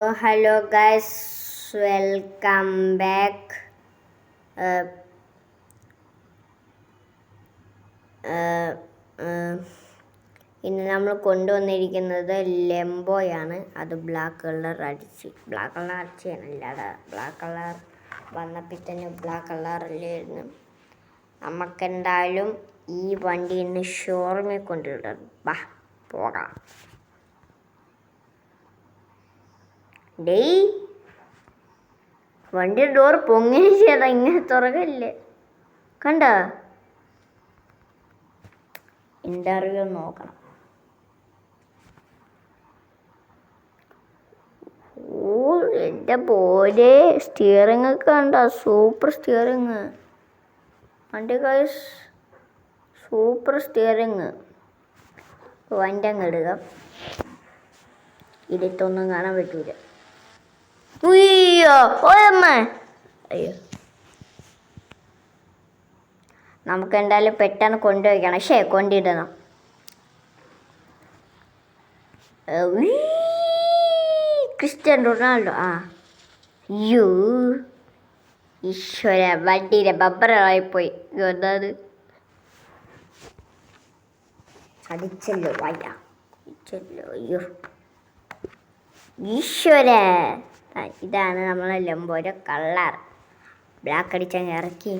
Hello guys, welcome back. Uh, uh, uh, ഇന്ന് നമ്മൾ കൊണ്ടുവന്നിരിക്കുന്നത് ലെംബോയാണ്. അത് ബ്ലാക്ക് കളർ അടിച്ചാണല്ലാതെ ബ്ലാക്ക് കളർ വന്നപ്പോൾ തന്നെ ബ്ലാക്ക് കളറിലായിരുന്നു. നമുക്കെന്തായാലും ഈ വണ്ടി ഇന്ന് ഷോറൂമിൽ കൊണ്ടുവിടാം. പോകാം. ഡേയ്, വണ്ടി ഡോർ പൊങ്ങനെ ചെയ്താ ഇങ്ങനെ തുറകല്ലേ? കണ്ട ഇന്റർവ്യൂ നോക്കണം. ഓ എൻ്റെ പോലെ സ്റ്റിയറിംഗ് ഒക്കെ കണ്ട, സൂപ്പർ സ്റ്റിയറിങ്. വണ്ടി ഗൈസ്, സൂപ്പർ സ്റ്റിയറിങ്. വണ്ടി അങ്ങ് ഇടുക. ഇതിട്ടൊന്നും കാണാൻ പറ്റൂല. അയ്യോ അയ്യോ, നമുക്ക് എന്തായാലും പെട്ടെന്ന് കൊണ്ടുവയ്ക്കണം. കൊണ്ടിടണം. Cristiano Ronaldo. അയ്യോ ഈശ്വര, വണ്ടിയിലെ ബബ്ബറായിപ്പോയി. എന്താണ് അടിച്ചല്ലോ, അയ്യോ ഈശ്വര. ഇതാണ് നമ്മളെ ലെംബോയുടെ കളർ. ബ്ലാക്ക് അടിച്ചങ്ങ് ഇറക്കി.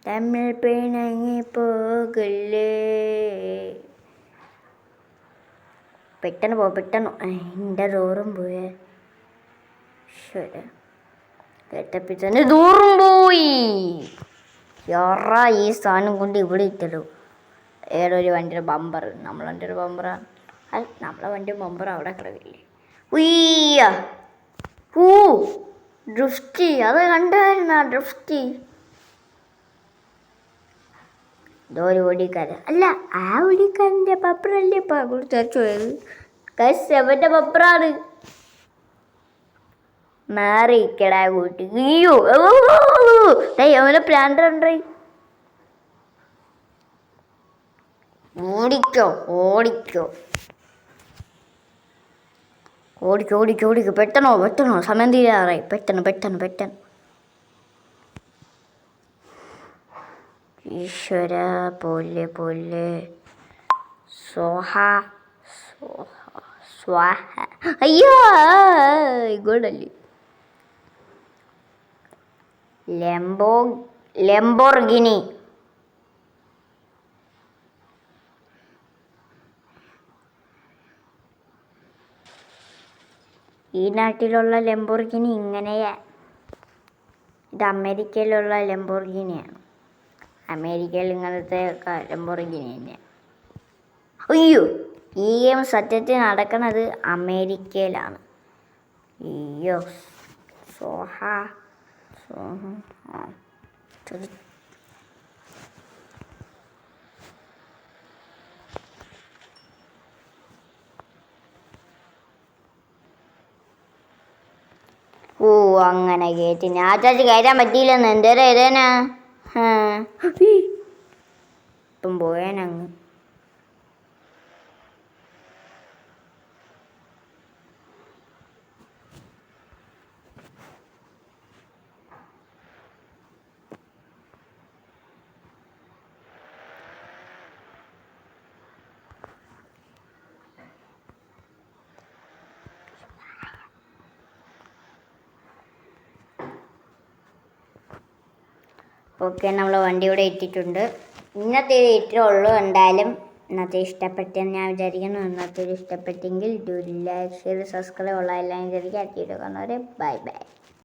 തമ്മിൽ പിണങ്ങി പോകല്ലേ. പെട്ടെന്ന് എൻ്റെ ഡോറും പോയേ. ഈശ്വര, കേട്ടപ്പിച്ചെൻ്റെ ദൂറും പോയി. യാറാ, ഈ സാധനം കൊണ്ട് ഇവിടെ ഇട്ടല്ലോ. ഏതൊരു വണ്ടിയുടെ ബമ്പർ, നമ്മളെ വണ്ടിയുടെ ബമ്പറാണ്. നമ്മളെ വണ്ടി ബമ്പർ അവിടെ കിടക്കില്ലേ. ഡ്രിഫ്റ്റി, അത് കണ്ടായിരുന്ന ഡ്രിഫ്റ്റി. ഇതൊരു ഓടിക്കാരൻ അല്ല, ആ ഓടിക്കാരൻ്റെ ബമ്പറല്ലേ ഇപ്പം അങ്ങോട്ട് തെറിച്ചു പോയത്. എവൻ്റെ ബമ്പറാണ്. മാറിക്കടാ കൂട്ടി. അയ്യോ അവനെ പ്രാന്തണ്ടേ. ഓടിക്കോ പെട്ടെന്നോ സമയം തീരാറായി. പെട്ടെന്ന്. ഈശ്വര, പോലെ സ്വാഹ. അയ്യോ ഇങ്ങോട്ടല്ലേ. ലെംബോർഗിനി. ഈ നാട്ടിലുള്ള ലെംബോർഗിനി ഇങ്ങനെയാ. ഇത് അമേരിക്കയിലുള്ള ലെംബോർഗിനിയാണ്. അമേരിക്കയിൽ ഇങ്ങനത്തെ ലെംബോർഗിനി തന്നെയാണ്. അയ്യോ, ഈ ഗെയിം സത്യത്തിൽ നടക്കുന്നത് അമേരിക്കയിലാണ്. അയ്യോ അങ്ങനെ കയറ്റി. ഞാൻ കയറ്റാൻ പറ്റിയില്ലെന്ന്. എന്തേരാ ഇതേനാ ഇപ്പം പോയേനങ്ങ്. ഓക്കെ, നമ്മൾ വണ്ടി ഇവിടെ ഇട്ടിട്ടുണ്ട്. ഇന്നത്തെ ഇത്രേ ഉള്ളൂ. എന്തായാലും ഇന്നത്തെ ഇഷ്ടപ്പെട്ടെന്ന് ഞാൻ വിചാരിക്കുന്നു. ഇന്നത്തെ ഇഷ്ടപ്പെട്ടെങ്കിൽ ലൈക്ക്, ഷെയർ, സബ്സ്ക്രൈബ് ഉള്ള എല്ലാം വിചാരിക്കുക. ബൈ.